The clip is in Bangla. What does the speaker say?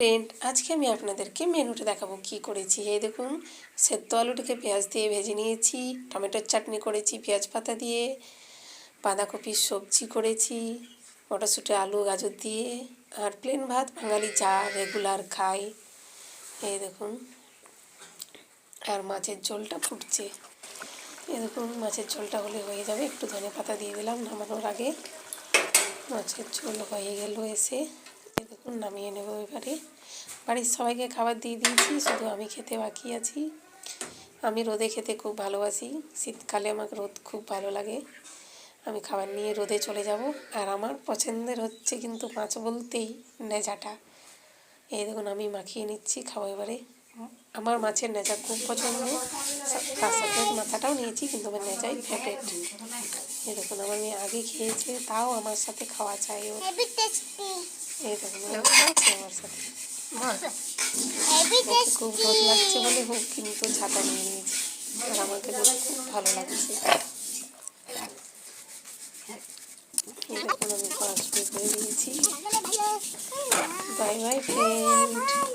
ফ্রেন্ড, আজকে আমি আপনাদেরকে মেনুটা দেখাবো কি করেছি। এই দেখুন, সেদ্ধ আলুটাকে পেঁয়াজ দিয়ে ভেজে নিয়েছি, টমেটোর চাটনি করেছি পেঁয়াজ পাতা দিয়ে, বাঁধাকপির সবজি করেছি মটরশুঁটি আলু গাজর দিয়ে, আর প্লেন ভাত বাঙালি যা রেগুলার খাই। এই দেখুন, আর মাছের ঝোলটা ফুটছে। এই দেখুন, মাছের ঝোলটা হলে হয়ে যাবে। একটু ধনে পাতা দিয়ে দিলাম নামানোর আগে। মাছের ঝোল হয়ে গেল এসে। এই দেখুন, নামিয়ে নেব এবারে। বাড়ির সবাইকে খাবার দিয়ে দিয়েছি, শুধু আমি খেতে বাকি আছি। আমি রোদে খেতে খুব ভালোবাসি, শীতকালে আমাকে রোদ খুব ভালো লাগে। আমি খাবার নিয়ে রোদে চলে যাব। আর আমার পছন্দের হচ্ছে কিন্তু মাছ বলতেই নেজাটা। এই দেখুন, আমি মাখিয়ে নিচ্ছি, খাবো এবারে। আমার মাছের নেজা খুব পছন্দ, তার সাথে মাথাটাও নিয়েছি, কিন্তু আমার নেজাই ফেভারিট। এই দেখুন, আমার মেয়ে আগে খেয়েছে, তাও আমার সাথে খাওয়া চাই ওর। এই দেখুন, খাচ্ছে আমার সাথে। ওকে খুব রোদ লাগছে বলে হোক কিন্তু ছাতা নিয়ে নিয়েছি, আর আমাকে রোদ খুব ভালো লাগছে। এই দেখুন, আমি খাওয়া শুরু করে দিয়েছি। Bye bye friend.